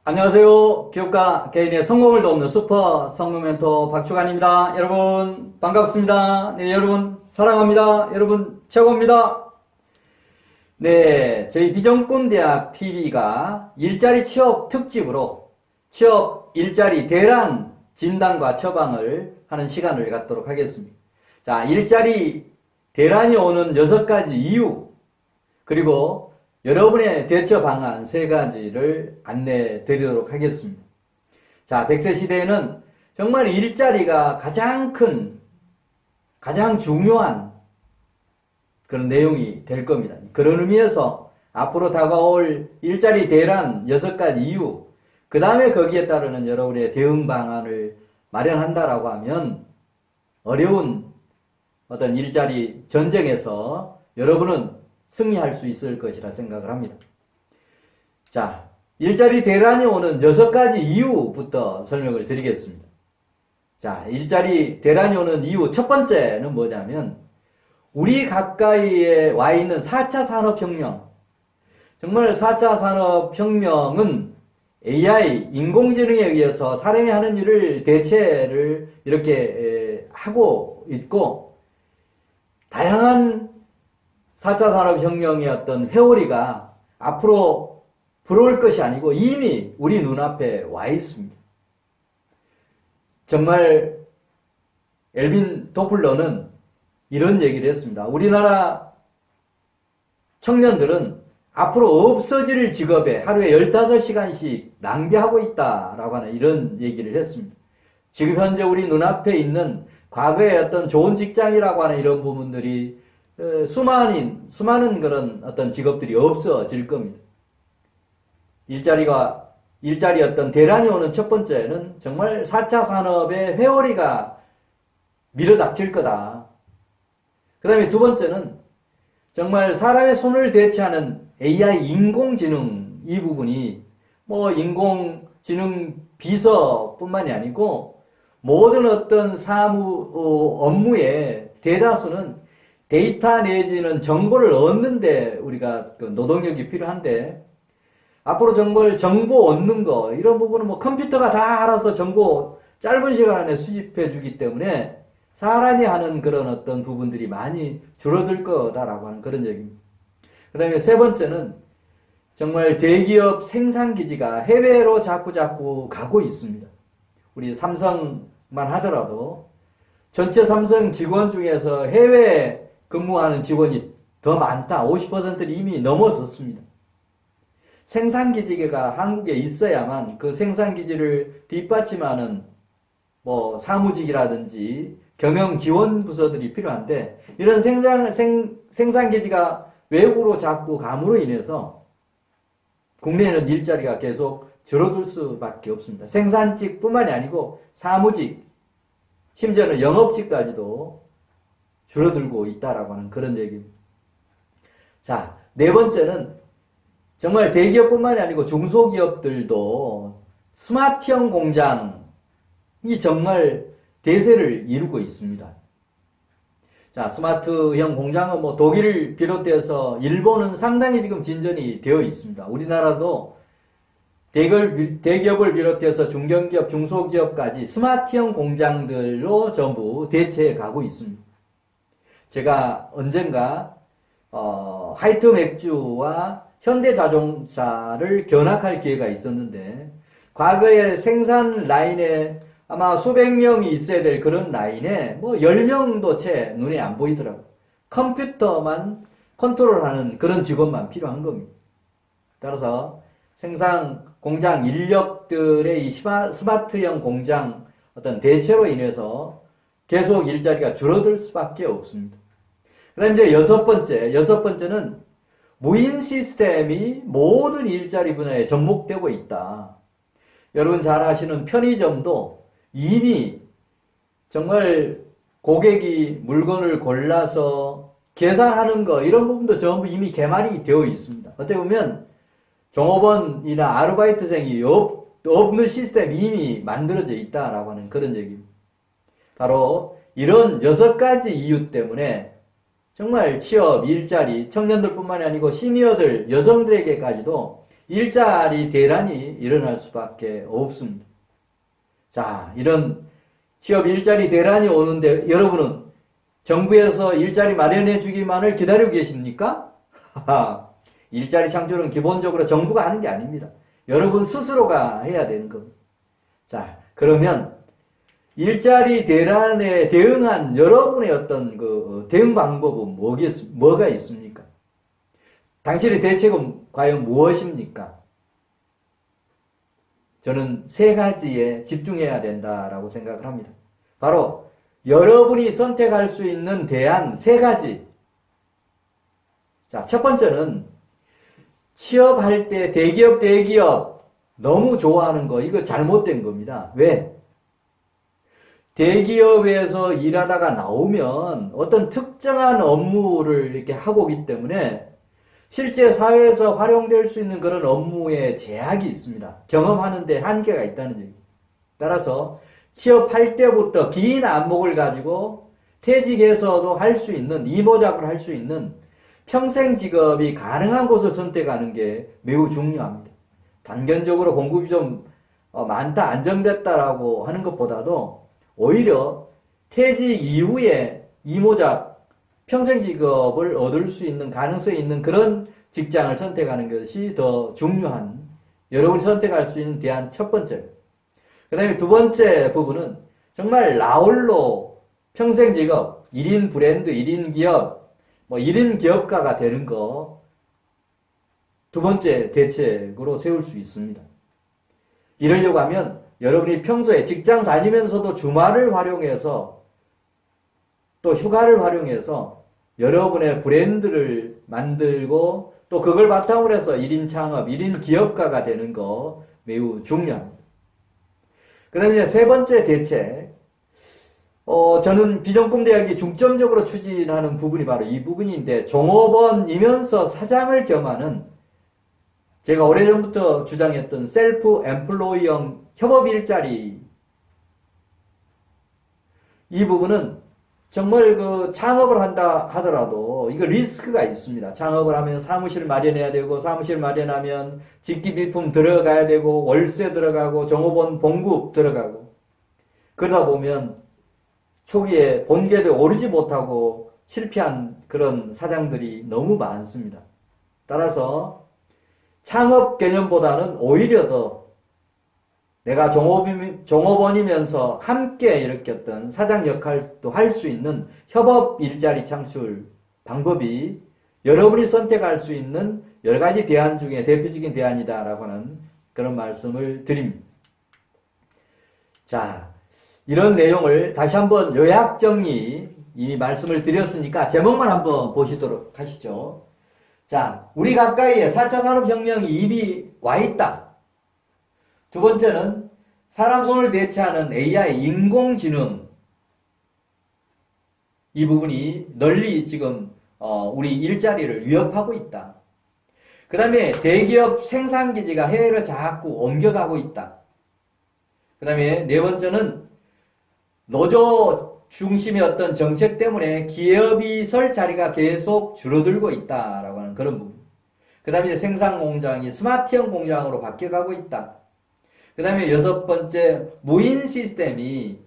안녕하세요. 기업가 개인의 성공을 돕는 슈퍼 성공 멘토 박주관입니다. 여러분 반갑습니다. 네, 여러분 사랑합니다. 여러분 최고입니다. 네, 저희 비전꿈대학 TV가 일자리 취업 특집으로 취업 일자리 대란 진단과 처방을 하는 시간을 갖도록 하겠습니다. 자, 일자리 대란이 오는 6가지 이유, 그리고 여러분의 대처 방안 3가지를 안내 드리도록 하겠습니다. 자, 100세 시대에는 정말 일자리가 가장 큰, 가장 중요한 그런 내용이 될 겁니다. 그런 의미에서 앞으로 다가올 일자리 대란 6가지 이유, 그 다음에 거기에 따르는 여러분의 대응 방안을 마련한다라고 하면 어려운 어떤 일자리 전쟁에서 여러분은 승리할 수 있을 것이라 생각을 합니다. 자, 일자리 대란이 오는 6가지 이유부터 설명을 드리겠습니다. 자, 일자리 대란이 오는 이유 첫 번째는 뭐냐면 우리 가까이에 와 있는 4차 산업혁명, 정말 4차 산업혁명은 AI, 인공지능에 의해서 사람이 하는 일을 대체를 이렇게 하고 있고, 다양한 4차 산업혁명의 어떤 회오리가 앞으로 불어올 것이 아니고 이미 우리 눈앞에 와 있습니다. 정말 엘빈 도플러는 이런 얘기를 했습니다. 우리나라 청년들은 앞으로 없어질 직업에 하루에 15시간씩 낭비하고 있다라고 하는 이런 얘기를 했습니다. 지금 현재 우리 눈앞에 있는 과거의 어떤 좋은 직장이라고 하는 이런 부분들이 수많은 그런 어떤 직업들이 없어질 겁니다. 일자리 어떤 대란이 오는 첫 번째는 정말 4차 산업의 회오리가 밀어닥칠 거다. 그 다음에 두 번째는 정말 사람의 손을 대체하는 AI, 인공지능 이 부분이 뭐 인공지능 비서뿐만이 아니고 모든 어떤 업무의 대다수는 데이터 내지는 정보를 얻는데 우리가 그 노동력이 필요한데, 앞으로 정보 얻는 거 이런 부분은 뭐 컴퓨터가 다 알아서 정보 짧은 시간 안에 수집해 주기 때문에 사람이 하는 그런 어떤 부분들이 많이 줄어들 거다라고 하는 그런 얘기입니다. 그 다음에 세 번째는 정말 대기업 생산기지가 해외로 자꾸 가고 있습니다. 우리 삼성만 하더라도 전체 삼성 직원 중에서 해외 근무하는 직원이 더 많다. 50%를 이미 넘어섰습니다. 생산기지가 한국에 있어야만 그 생산기지를 뒷받침하는 뭐 사무직이라든지 경영지원부서들이 필요한데, 이런 생산기지가 외국으로 자꾸 감으로 인해서 국내에는 일자리가 계속 줄어들 수밖에 없습니다. 생산직뿐만이 아니고 사무직, 심지어는 영업직까지도 줄어들고 있다라고 하는 그런 얘기입니다. 자, 네 번째는 정말 대기업뿐만이 아니고 중소기업들도 스마트형 공장이 정말 대세를 이루고 있습니다. 자, 스마트형 공장은 뭐 독일을 비롯해서 일본은 상당히 지금 진전이 되어 있습니다. 우리나라도 대기업을 비롯해서 중견기업, 중소기업까지 스마트형 공장들로 전부 대체해 가고 있습니다. 제가 언젠가 하이트 맥주와 현대자동차를 견학할 기회가 있었는데, 과거의 생산 라인에 아마 수백 명이 있어야 될 그런 라인에 뭐 10명도 채 눈에 안 보이더라고요. 컴퓨터만 컨트롤하는 그런 직원만 필요한 겁니다. 따라서 생산 공장 인력들의 이 스마트형 공장 어떤 대체로 인해서 계속 일자리가 줄어들 수밖에 없습니다. 그 다음에 이제 여섯 번째는 무인 시스템이 모든 일자리 분야에 접목되고 있다. 여러분 잘 아시는 편의점도 이미 정말 고객이 물건을 골라서 계산하는 거 이런 부분도 전부 이미 개발이 되어 있습니다. 어떻게 보면 종업원이나 아르바이트생이 없는 시스템이 이미 만들어져 있다라고 하는 그런 얘기입니다. 바로 이런 6가지 이유 때문에 정말 취업, 일자리, 청년들뿐만이 아니고 시니어들, 여성들에게까지도 일자리 대란이 일어날 수밖에 없습니다. 자, 이런 취업 일자리 대란이 오는데 여러분은 정부에서 일자리 마련해 주기만을 기다리고 계십니까? 일자리 창출은 기본적으로 정부가 하는 게 아닙니다. 여러분 스스로가 해야 되는 겁니다. 자, 그러면 일자리 대란에 대응한 여러분의 어떤 그 대응 방법은 뭐가 있습니까? 당신의 대책은 과연 무엇입니까? 저는 세 가지에 집중해야 된다라고 생각을 합니다. 바로 여러분이 선택할 수 있는 대안 세 가지. 자, 첫 번째는 취업할 때 대기업 너무 좋아하는 거, 이거 잘못된 겁니다. 왜? 대기업에서 일하다가 나오면 어떤 특정한 업무를 이렇게 하고 오기 때문에 실제 사회에서 활용될 수 있는 그런 업무에 제약이 있습니다. 경험하는데 한계가 있다는 얘기. 따라서 취업할 때부터 긴 안목을 가지고 퇴직해서도 할 수 있는, 이모작을 할 수 있는 평생 직업이 가능한 곳을 선택하는 게 매우 중요합니다. 단견적으로 공급이 좀 많다, 안정됐다라고 하는 것보다도 오히려 퇴직 이후에 이모작, 평생 직업을 얻을 수 있는 가능성이 있는 그런 직장을 선택하는 것이 더 중요한, 여러분이 선택할 수 있는 대안 첫 번째. 그 다음에 두 번째 부분은 정말 나홀로 평생 직업, 1인 브랜드, 1인 기업, 1인 기업가가 되는 거 두 번째 대책으로 세울 수 있습니다. 이러려고 하면 여러분이 평소에 직장 다니면서도 주말을 활용해서 또 휴가를 활용해서 여러분의 브랜드를 만들고 또 그걸 바탕으로 해서 1인 창업, 1인 기업가가 되는 거 매우 중요합니다. 그 다음에 세 번째 대책, 저는 비전꿈대학이 중점적으로 추진하는 부분이 바로 이 부분인데, 종업원이면서 사장을 겸하는, 제가 오래전부터 주장했던 셀프 엠플로이형 협업 일자리, 이 부분은 정말 그 창업을 한다 하더라도 이거 리스크가 있습니다. 창업을 하면 사무실 마련해야 되고, 사무실 마련하면 직기비품 들어가야 되고, 월세 들어가고, 종업원 봉급 들어가고, 그러다 보면 초기에 본궤도에 오르지 못하고 실패한 그런 사장들이 너무 많습니다. 따라서 창업 개념보다는 오히려 더 내가 종업원이면서 함께 이렇게 어떤 사장 역할도 할 수 있는 협업 일자리 창출 방법이 여러분이 선택할 수 있는 여러 가지 대안 중에 대표적인 대안이다라고 하는 그런 말씀을 드립니다. 자, 이런 내용을 다시 한번 요약 정리 이미 말씀을 드렸으니까 제목만 한번 보시도록 하시죠. 자, 우리 가까이에 4차 산업혁명이 이미 와 있다. 두 번째는 사람 손을 대체하는 AI, 인공지능. 이 부분이 널리 지금 우리 일자리를 위협하고 있다. 그 다음에 대기업 생산기지가 해외로 자꾸 옮겨가고 있다. 그 다음에 네 번째는 노조 중심의 어떤 정책 때문에 기업이 설 자리가 계속 줄어들고 있다라고 하는 그런 부분. 그 다음에 생산 공장이 스마트형 공장으로 바뀌어가고 있다. 그 다음에 여섯 번째, 무인 시스템이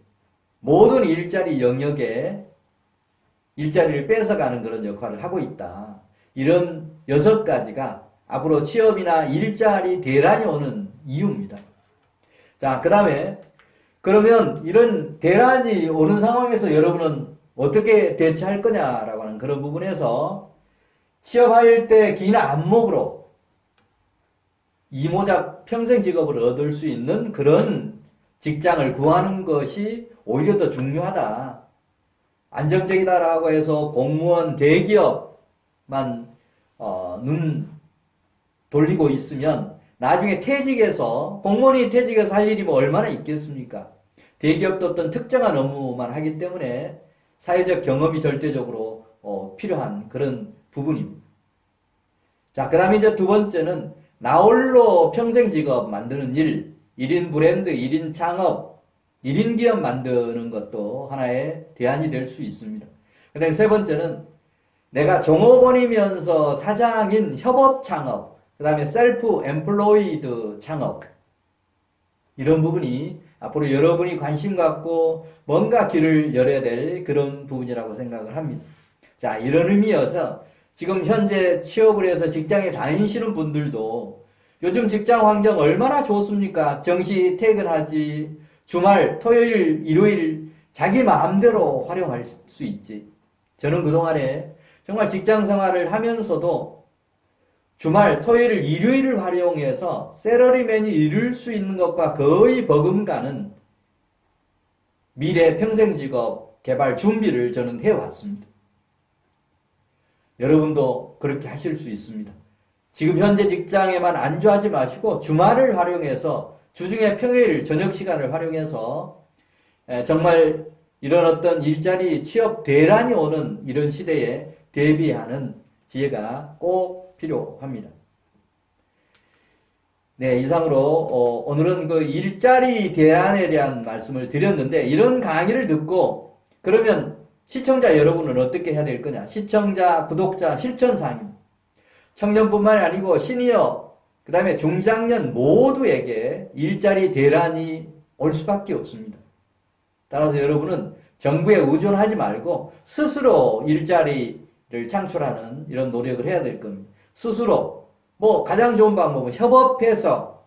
모든 일자리 영역에 일자리를 뺏어가는 그런 역할을 하고 있다. 이런 여섯 가지가 앞으로 취업이나 일자리 대란이 오는 이유입니다. 자, 그 다음에 그러면 이런 대란이 오는 상황에서 여러분은 어떻게 대처할 거냐라고 하는 그런 부분에서 취업할 때 긴 안목으로 이모작 평생 직업을 얻을 수 있는 그런 직장을 구하는 것이 오히려 더 중요하다. 안정적이다라고 해서 공무원 대기업만 눈 돌리고 있으면 나중에 퇴직해서 공무원이 퇴직해서 할 일이 뭐 얼마나 있겠습니까? 대기업도 어떤 특정한 업무만 하기 때문에 사회적 경험이 절대적으로 필요한 그런 부분입니다. 자, 그 다음에 이제 두 번째는 나홀로 평생 직업 만드는 일, 1인 브랜드, 1인 창업, 1인 기업 만드는 것도 하나의 대안이 될 수 있습니다. 그 다음에 세 번째는 내가 종업원이면서 사장인 협업 창업, 그 다음에 셀프 엠플로이드 창업, 이런 부분이 앞으로 여러분이 관심 갖고 뭔가 길을 열어야 될 그런 부분이라고 생각을 합니다. 자, 이런 의미여서 지금 현재 취업을 해서 직장에 다니시는 분들도 요즘 직장 환경 얼마나 좋습니까? 정시 퇴근하지, 주말, 토요일, 일요일 자기 마음대로 활용할 수 있지. 저는 그동안에 정말 직장 생활을 하면서도 주말, 토요일, 일요일을 활용해서 셀러리맨이 이룰 수 있는 것과 거의 버금가는 미래 평생 직업 개발 준비를 저는 해왔습니다. 여러분도 그렇게 하실 수 있습니다. 지금 현재 직장에만 안주하지 마시고 주말을 활용해서 주중에 평일 저녁 시간을 활용해서 정말 이런 어떤 일자리 취업 대란이 오는 이런 시대에 대비하는 지혜가 꼭 필요합니다. 네, 이상으로 오늘은 그 일자리 대안에 대한 말씀을 드렸는데, 이런 강의를 듣고 그러면 시청자 여러분은 어떻게 해야 될 거냐? 시청자, 구독자 실천사항입니다. 청년뿐만이 아니고 시니어, 그 다음에 중장년 모두에게 일자리 대란이 올 수밖에 없습니다. 따라서 여러분은 정부에 의존하지 말고 스스로 일자리를 창출하는 이런 노력을 해야 될 겁니다. 스스로 가장 좋은 방법은 협업해서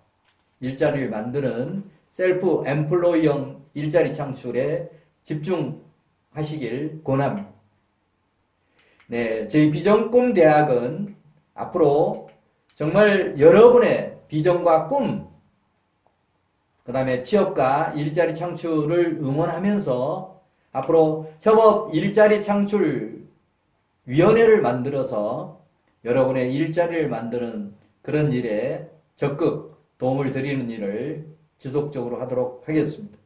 일자리를 만드는 셀프 엠플로이형 일자리 창출에 집중하시길 권합니다. 네, 저희 비전 꿈 대학은 앞으로 정말 여러분의 비전과 꿈, 그 다음에 취업과 일자리 창출을 응원하면서 앞으로 협업 일자리 창출 위원회를 만들어서 여러분의 일자리를 만드는 그런 일에 적극 도움을 드리는 일을 지속적으로 하도록 하겠습니다.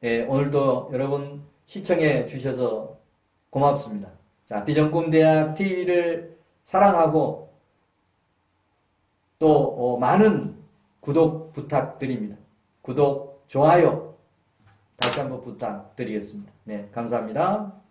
예, 오늘도 여러분 시청해 주셔서 고맙습니다. 자, 비전꿈대학 TV를 사랑하고 또 많은 구독 부탁드립니다. 구독, 좋아요 다시 한번 부탁드리겠습니다. 네, 감사합니다.